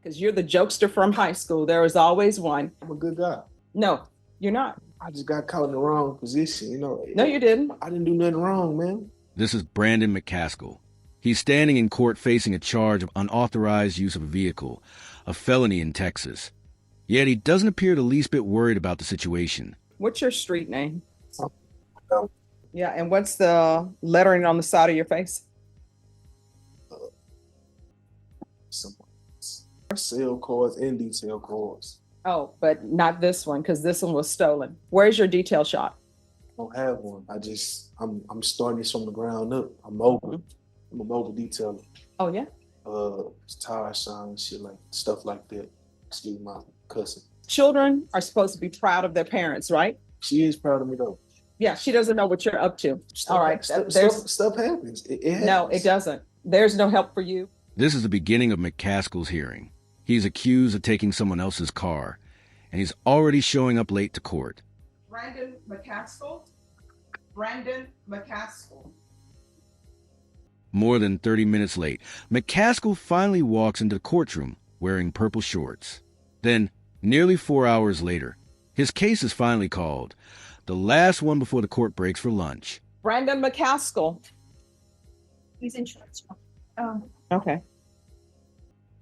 Because you're the jokester from high school. There was always one. I'm a good guy. No, you're not. I just got caught in the wrong position, you know. No, you didn't. I didn't do nothing wrong, man. This is Brandon McCaskill. He's standing in court facing a charge of unauthorized use of a vehicle, a felony in Texas. Yet he doesn't appear the least bit worried about the situation. What's your street name? Oh. Yeah, and what's the lettering on the side of your face? Some sale cards and detail cards. Oh, but not this one, because this one was stolen. Where's your detail shop? I don't have one. I'm starting this from the ground up. I'm mobile. I'm a mobile detailer. Oh, yeah? Tire shine, shit like stuff like that. Excuse my cousin. Children are supposed to be proud of their parents, right? She is proud of me though. Yeah, she doesn't know what you're up to. All right. Stuff happens. It happens. No, it doesn't. There's no help for you. This is the beginning of McCaskill's hearing. He's accused of taking someone else's car, and he's already showing up late to court. Brandon McCaskill? Brandon McCaskill. More than 30 minutes late, McCaskill finally walks into the courtroom wearing purple shorts. Then, nearly 4 hours later, his case is finally called, the last one before the court breaks for lunch. Brandon McCaskill. He's in shorts. Okay.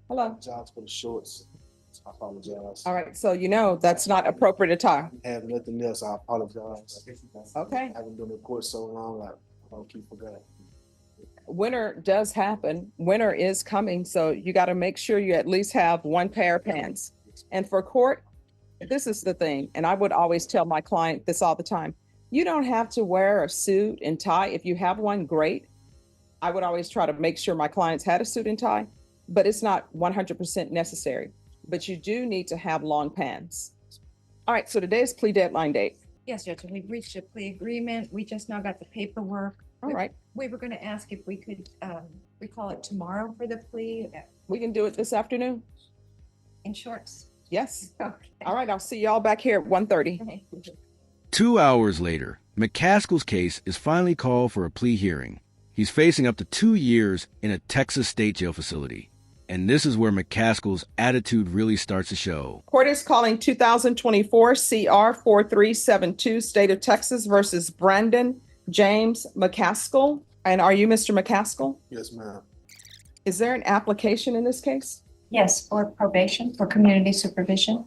Hello. I apologize for the shorts. I apologize. All right, so you know that's not appropriate attire. I have nothing else. I apologize. Okay. I haven't been in court so long. I don't keep forgetting. Winter does happen. Winter is coming, so you got to make sure you at least have one pair of pants. And for court, this is the thing, and I would always tell my client this all the time. You don't have to wear a suit and tie. If you have one, great. I would always try to make sure my clients had a suit and tie, but it's not 100% necessary. But you do need to have long pants. All right, so today is plea deadline date. Yes, Judge, we've reached a plea agreement. We just now got the paperwork. All right. We were going to ask if we could recall it tomorrow for the plea We can do it this afternoon. in shorts. Yes. Okay. All right, I'll see y'all back here at 1:30. Okay. 2 hours later, McCaskill's case is finally called for a plea hearing. He's facing up to 2 years in a Texas state jail facility. And this is where McCaskill's attitude really starts to show. Court is calling 2024 CR 4372, State of Texas versus Brandon James McCaskill. And are you Mr. McCaskill? Yes, ma'am. Is there an application in this case? Yes, for probation, for community supervision.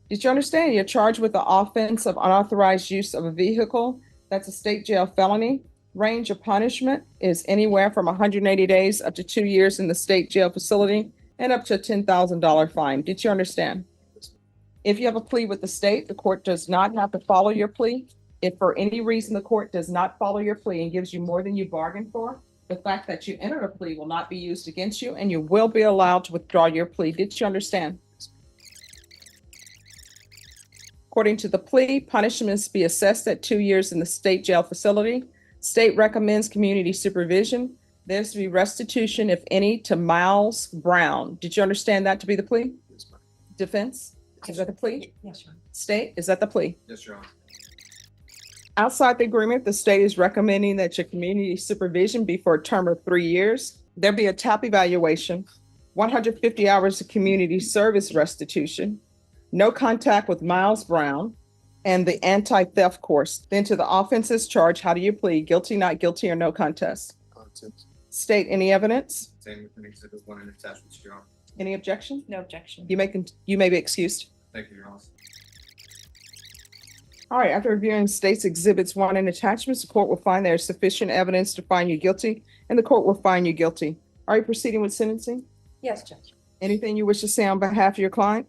Did you understand you're charged with the offense of unauthorized use of a vehicle? That's a state jail felony. Range of punishment is anywhere from 180 days up to 2 years in the state jail facility and up to a $10,000 fine. Did you understand? If you have a plea with the state, the court does not have to follow your plea. If for any reason the court does not follow your plea and gives you more than you bargained for, the fact that you entered a plea will not be used against you and you will be allowed to withdraw your plea. Did you understand? According to the plea, punishments be assessed at 2 years in the state jail facility. State recommends community supervision. There's to be restitution, if any, to Miles Brown. Did you understand that to be the plea? Yes, ma'am. Defense, is that the plea? Yes, Your Honor. State, is that the plea? Yes, Your Honor. Outside the agreement, the state is recommending that your community supervision be for a term of 3 years. There'll be a TAP evaluation, 150 hours of community service restitution, no contact with Miles Brown, and the anti-theft course. Then to the offenses charged, how do you plead? Guilty, not guilty, or no contest? Contest. State, any evidence? Same with the exhibit 1 and attachments, Your Honor. Any objection? No objection. You may be excused. Thank you, Your Honor. All right, after reviewing state's exhibits 1 and attachments, the court will find there is sufficient evidence to find you guilty, and the court will find you guilty. Are you proceeding with sentencing? Yes, Judge. Anything you wish to say on behalf of your client?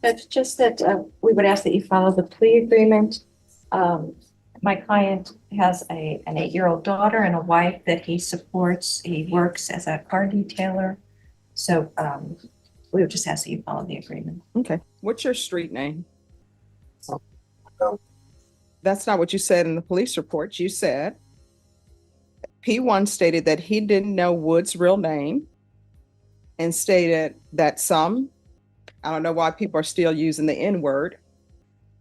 That's just that we would ask that you follow the plea agreement. My client has an 8-year-old daughter and a wife that he supports. He works as a car detailer. So we would just ask that you follow the agreement. Okay. What's your street name? No. That's not what you said in the police report. You said P1 stated that he didn't know Wood's real name and stated that some, I don't know why people are still using the N-word,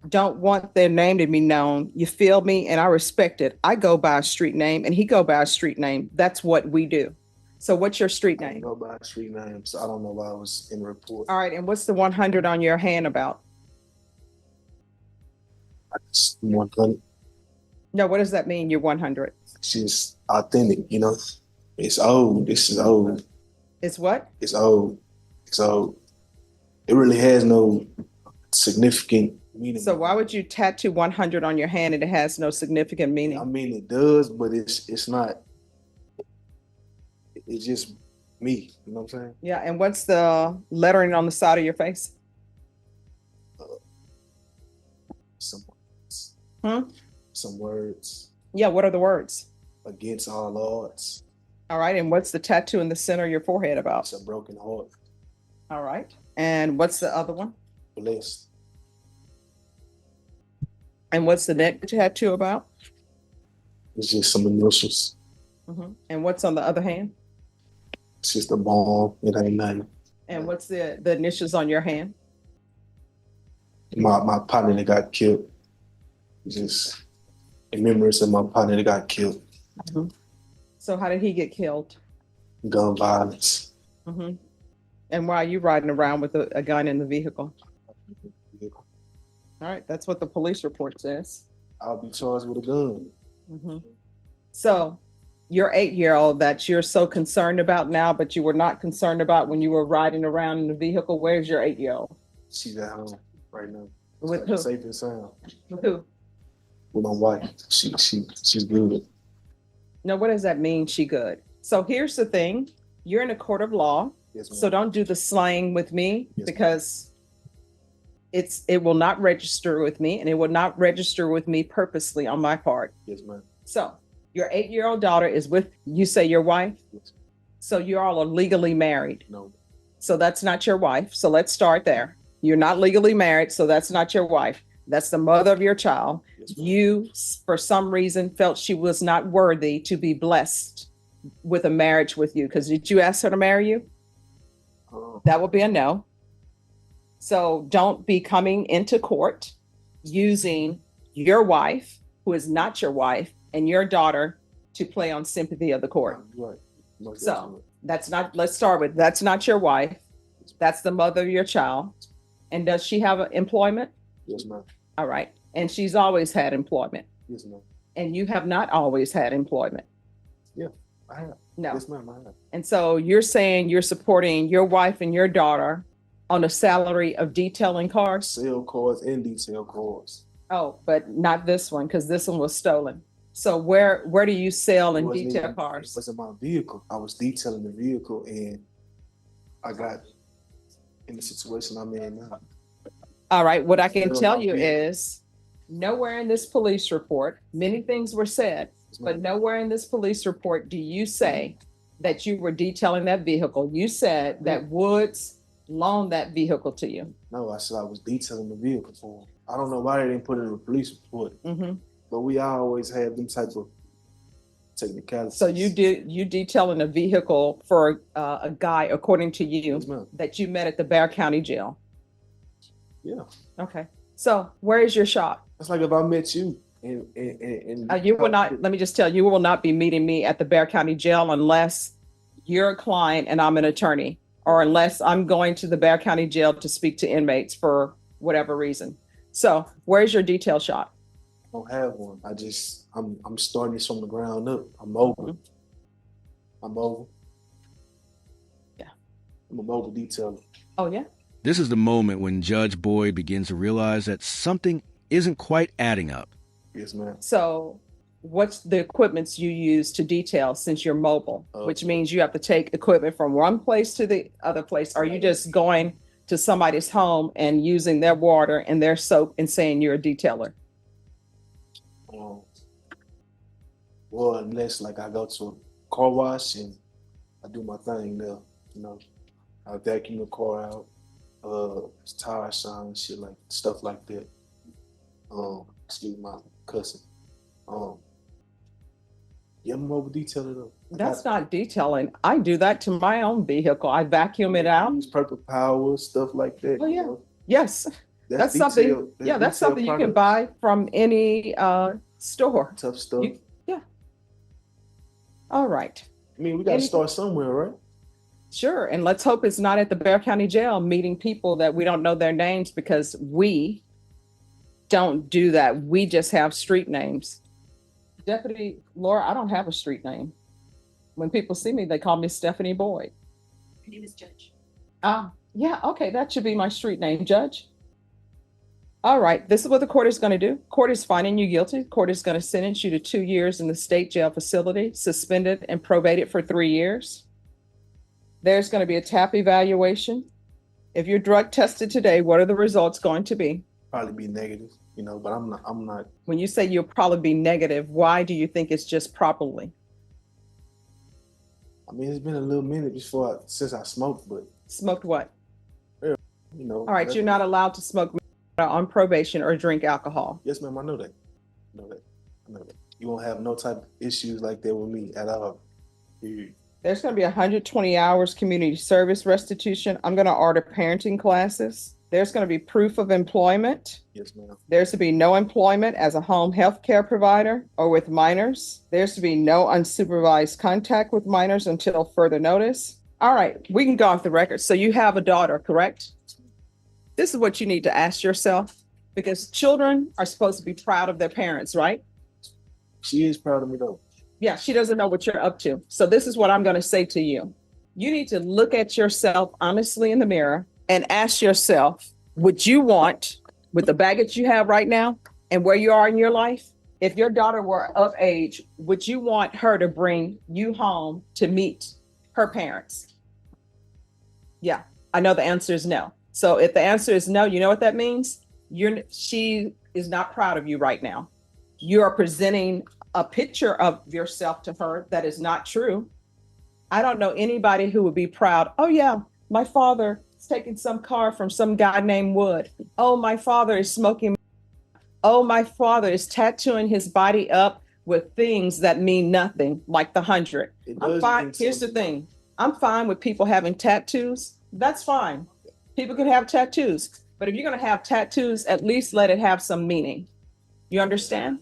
don't want their name to be known. You feel me? And I respect it. I go by a street name and he go by a street name. That's what we do. So what's your street I don't name? know about street names, so I don't know why I was in the report. All right, and what's the 100 on your hand about? It's 100. No, what does that mean, you're 100? It's just authentic, you know. It's old. This is old. It's what? It's old. It's old. It really has no significant meaning. So why would you tattoo 100 on your hand and it has no significant I meaning? mean, it does, but it's not. It's just me. You know what I'm saying? Yeah, and what's the lettering on the side of your face? Some words. Hmm? Some words. Yeah, what are the words? Against all odds. All right, and what's the tattoo in the center of your forehead about? It's a broken heart. All right, and what's the other one? Blessed. And what's the neck tattoo about? It's just some initials. And what's on the other hand? It's just a bomb. It ain't nothing. And what's the initials on your hand? My partner that got killed. It's just in memories of my partner that got killed. So how did he get killed? Gun violence. And why are you riding around with a gun in the vehicle? All right, that's what the police report says. I'll be charged with a gun. So your 8-year-old that you're so concerned about now, but you were not concerned about when you were riding around in the vehicle, where's your 8-year-old? She's at home right now. With who? Safe and sound. With who? With my wife. She's good. No, what does that mean, she good? So here's the thing. You're in a court of law. Yes, ma'am. So don't do the slang with me Yes, because it will not register with me, and it will not register with me purposely on my part. Yes, ma'am. So your 8-year-old daughter is with, you say, your wife? Yes. So you all are legally married. No. So that's not your wife. So let's start there. You're not legally married, so that's not your wife. That's the mother of your child. Yes, ma'am. You, for some reason, felt she was not worthy to be blessed with a marriage with you. Because did you ask her to marry you? That would be a no. So don't be coming into court using your wife, who is not your wife, and your daughter to play on sympathy of the court. Right. Most So definitely. that's not, let's start with, that's not your wife. That's the mother of your child. And does she have employment? Yes, ma'am. All right. And she's always had employment. Yes, ma'am. And you have not always had employment. I have. No. Yes, ma'am. I have. And so you're saying you're supporting your wife and your daughter on a salary of detailing cars? Sale cars and detail cars. Oh, but not this one, because this one was stolen. So where do you sell It and wasn't detail even- cars? It wasn't my vehicle. I was detailing the vehicle, and I got in the situation I'm in now. All right, what I can Still tell my you vehicle. is nowhere in this police report, many things were said, Yes, but ma'am. nowhere in this police report do you say that you were detailing that vehicle. You said that Woods loaned that vehicle to you. No, I said I was detailing the vehicle for him. I don't know why they didn't put it in a police report, Mhm. but we always have them type of technicalities. So you detailing a vehicle for a guy, according to you, Yes, ma'am. that you met at the Bear County Jail. Yeah. Okay. So where is your shop? It's like if I met you and You will not, let me just tell you, you will not be meeting me at the Bear County Jail unless you're a client and I'm an attorney, or unless I'm going to the Bear County Jail to speak to inmates for whatever reason. So where's your detail shop? I don't have one. I'm starting this from the ground up. I'm mobile. I'm mobile. Yeah. I'm a mobile detailer. Oh, yeah. This is the moment when Judge Boyd begins to realize that something isn't quite adding up. Yes, ma'am. So what's the equipments you use to detail since you're mobile, which means you have to take equipment from one place to the other place? Are you just going to somebody's home and using their water and their soap and saying you're a detailer? Well, unless like I go to a car wash and I do my thing there, you know, I vacuum the car out, tire shine, shit like stuff like that. Excuse my cussing. Yeah, I'm a mobile detailer though. That's not detailing. I do that to my own vehicle. I vacuum it out. Use purple power, stuff like that. Oh, you yeah. know. That's something. detail- Yeah, that's detail something you can products. buy from any store. Tough stuff. All right. I mean, we got to Anything- start somewhere, right? Sure. And let's hope it's not at the Bexar County Jail meeting people that we don't know their names, because we don't do that. We just have street names. Deputy Laura, I don't have a street name. When people see me, they call me Stephanie Boyd. Her name is Judge. Yeah, okay, that should be my street name, Judge. All right, this is what the court is going to do. Court is finding you guilty. Court is going to sentence you to 2 years in the state jail facility, suspended and probated for 3 years. There's going to be a TAP evaluation. If you're drug tested today, what are the results going to be? Probably be negative, you know, but I'm not. When you say you'll probably be negative, why do you think it's just probably? I mean, it's been a little minute since I smoked, but Smoked what? you know. All right, you're not allowed to smoke on probation or drink alcohol. Yes, ma'am. I know that. I know that. You won't have no type of issues like that with me at all. There's going to be 120 hours community service restitution. I'm going to order parenting classes. There's going to be proof of employment. Yes, ma'am. There's to be no employment as a home health care provider or with minors. There's to be no unsupervised contact with minors until further notice. All right, we can go off the record. So you have a daughter, correct? This is what you need to ask yourself, because children are supposed to be proud of their parents, right? She is proud of me though. Yeah, she doesn't know what you're up to. So this is what I'm going to say to you. You need to look at yourself honestly in the mirror and ask yourself, would you want, with the baggage you have right now and where you are in your life, if your daughter were of age, would you want her to bring you home to meet her parents? Yeah, I know the answer is no. So if the answer is no, you know what that means? She is not proud of you right now. You are presenting a picture of yourself to her that is not true. I don't know anybody who would be proud. Oh yeah, my father is taking some car from some guy named Wood. Oh, my father is smoking. Oh, my father is tattooing his body up with things that mean nothing, like the 100. I'm fine. Here's the thing. I'm fine with people having tattoos. That's fine. People can have tattoos, but if you're going to have tattoos, at least let it have some meaning. You understand?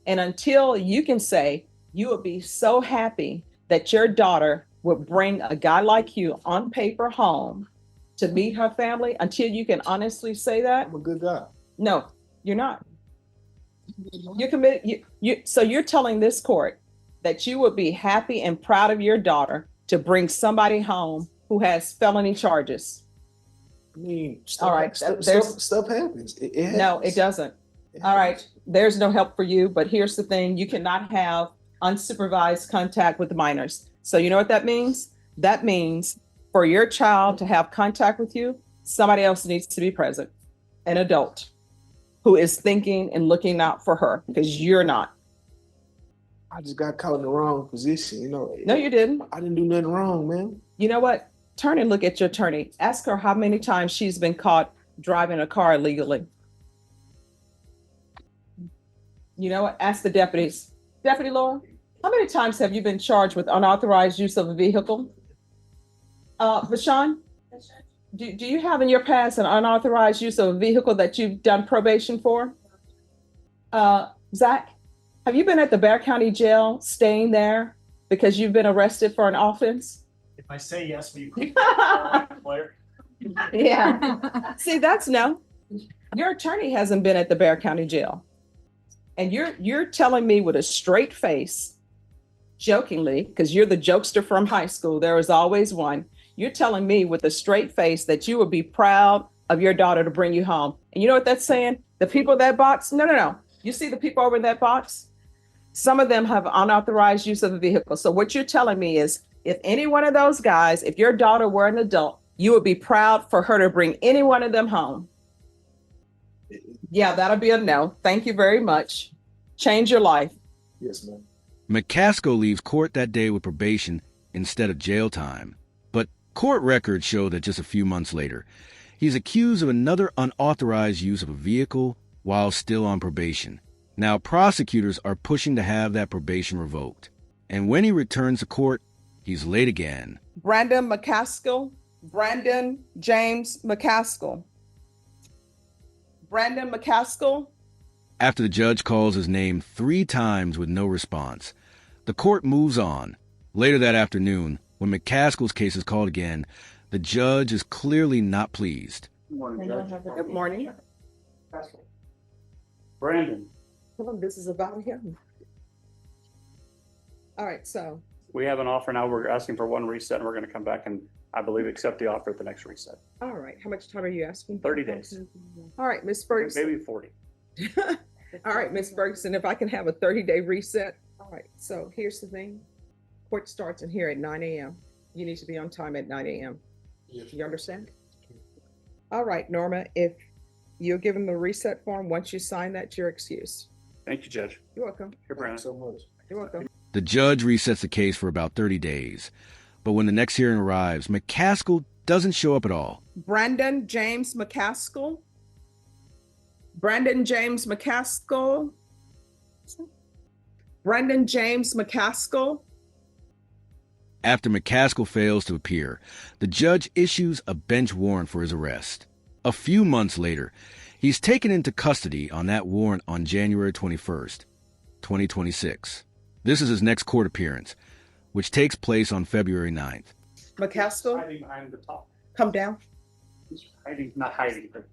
And until you can say you would be so happy that your daughter would bring a guy like you on paper home to meet her family, until you can honestly say that. I'm a good guy. No, you're not. You're committed. So you're telling this court that you would be happy and proud of your daughter to bring somebody home who has felony charges. I mean, all right. Stuff happens. It happens. No, it doesn't. All right. There's no help for you, but here's the thing. You cannot have unsupervised contact with minors. So you know what that means? That means for your child to have contact with you, somebody else needs to be present, an adult who is thinking and looking out for her, because you're not. I just got caught in the wrong position, you know. No, you didn't. I didn't do nothing wrong, man. You know what? Turn and look at your attorney. Ask her how many times she's been caught driving a car illegally. You know what? Ask the deputies. Deputy Laura, how many times have you been charged with unauthorized use of a vehicle? Vashawn, do you have in your past an unauthorized use of a vehicle that you've done probation for? Zach, have you been at the Bexar County Jail staying there because you've been arrested for an offense? If I say yes, will you Claire? Yeah. See, that's no. Your attorney hasn't been at the Bexar County Jail. And you're telling me with a straight face, jokingly, because you're the jokester from high school, there is always one. You're telling me with a straight face that you would be proud of your daughter to bring you home. And you know what that's saying? The people in that box, no. You see the people over in that box? Some of them have unauthorized use of a vehicle. So what you're telling me is, if any one of those guys, if your daughter were an adult, you would be proud for her to bring any one of them home. Yeah, that'll be a no. Thank you very much. Change your life. Yes, ma'am. McCaskill leaves court that day with probation instead of jail time. But court records show that just a few months later, he's accused of another unauthorized use of a vehicle while still on probation. Now, prosecutors are pushing to have that probation revoked. And when he returns to court, he's late again. Brandon James McCaskill. Brandon McCaskill. After the judge calls his name 3 times with no response, the court moves on, Later that afternoon, when McCaskill's case is called again, the judge is clearly not pleased. Good morning, Judge. Good morning. Brandon, Tell him this is about him. All right, so, we have an offer now. We're asking for one reset, and we're going to come back and, I believe, accept the offer at the next reset. all right, how much time are you asking? 30 days. All right, Ms. Ferguson. Maybe 40. All right, Ms. Ferguson, if I can have a 30-day reset. All right, so here's the thing. Court starts in here at 9 a.m. You need to be on time at 9 a.m. You understand? All right, Norma, if you'll give him the reset form, once you sign that, you're excused. Thank you, Judge. You're welcome. Here, Thank you Brandon. so much. You're welcome. The judge resets the case for about 30 days. But when the next hearing arrives, McCaskill doesn't show up at all. Brandon James McCaskill. Brandon James McCaskill. Brandon James McCaskill. After McCaskill fails to appear, the judge issues a bench warrant for his arrest. A few months later, he's taken into custody on that warrant on January 21st, 2026. This is his next court appearance, which takes place on February 9th. McCaskill, Hiding behind the top. come down. He's hiding, not hiding, but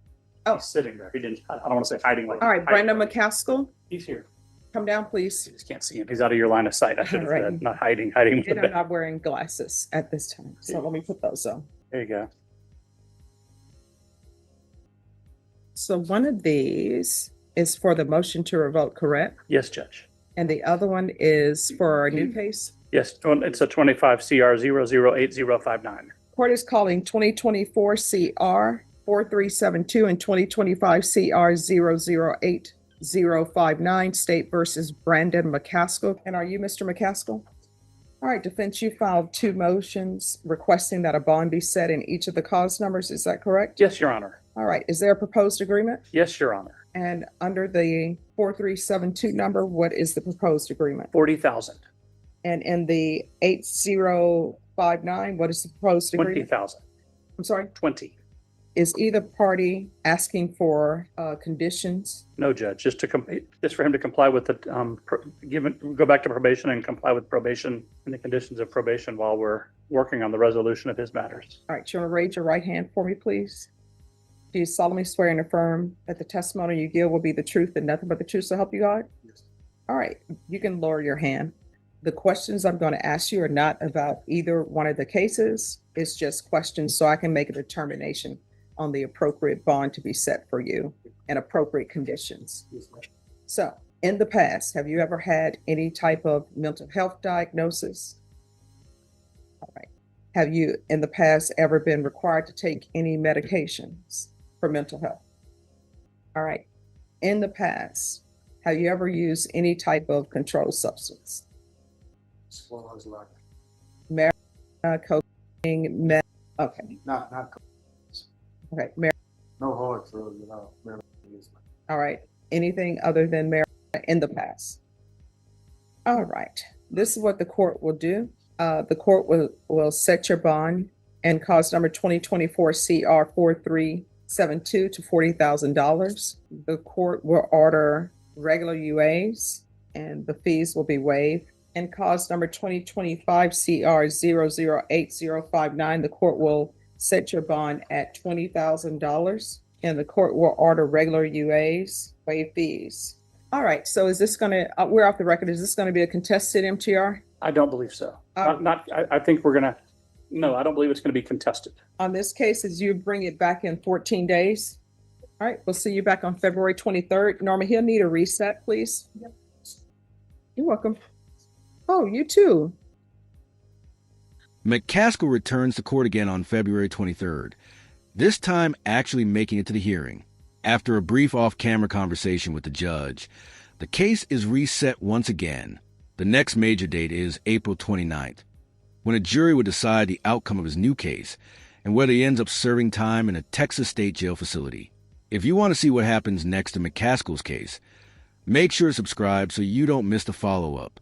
Oh. he's sitting there. He didn't, I don't want to say hiding like. All right, hiding, Brandon but McCaskill, He's here. come down, please. You just can't see him. He's out of your line of sight. I should have All right. said, not hiding with the And I'm bench. not wearing glasses at this time, so let me put those on. There you go. So one of these is for the motion to revoke, correct? Yes, Judge. And the other one is for a new case? Yes, it's a 25 CR 008059. Court is calling 2024 CR 4372 and 2025 CR 008059 State versus Brandon McCaskill. And are you Mr. McCaskill? All right, defense, you filed 2 motions requesting that a bond be set in each of the cause numbers. Is that correct? Yes, Your Honor. All right, is there a proposed agreement? Yes, Your Honor. And under the 4372 number, what is the proposed agreement? 40,000. And in the 8059, what is the proposed agreement? 20,000. I'm sorry, 20. is either party asking for conditions? No, Judge, just for him to comply with the, go back to probation and comply with probation and the conditions of probation while we're working on the resolution of his matters. All right, you want to raise your right hand for me, please? Do you solemnly swear and affirm that the testimony you give will be the truth and nothing but the truth, so help you God? Yes. All right, you can lower your hand. The questions I'm going to ask you are not about either one of the cases. It's just questions so I can make a determination on the appropriate bond to be set for you and appropriate conditions. Yes, ma'am. So, in the past, have you ever had any type of mental health diagnosis? All right. Have you in the past ever been required to take any medications for mental health? All right. In the past, have you ever used any type of controlled substance? As far as like, Cocaine, meth, okay, not okay, no hard drugs at all. Marijuana is like, all right. Anything other than marijuana in the past? All right. This is what the court will do. The court will set your bond and cause number 2024 CR 4372 to $40,000. The court will order regular UAs and the fees will be waived. And cause number 2025 CR 008059, the court will set your bond at $20,000 and the court will order regular UAs, waive fees. All right, so is this gonna, we're off the record, is this gonna be a contested MTR? I don't believe so. Oh. I think we're gonna, no, I don't believe it's gonna be contested. On this case, is you bring it back in 14 days? All right, we'll see you back on February 23rd. Norma, he'll need a reset, please. Yep. You're welcome. Oh, you too. McCaskill returns to court again on February 23rd, this time actually making it to the hearing. After a brief off-camera conversation with the judge, the case is reset once again. The next major date is April 29th, when a jury will decide the outcome of his new case and whether he ends up serving time in a Texas state jail facility. If you want to see what happens next in McCaskill's case, make sure to subscribe so you don't miss the follow-up.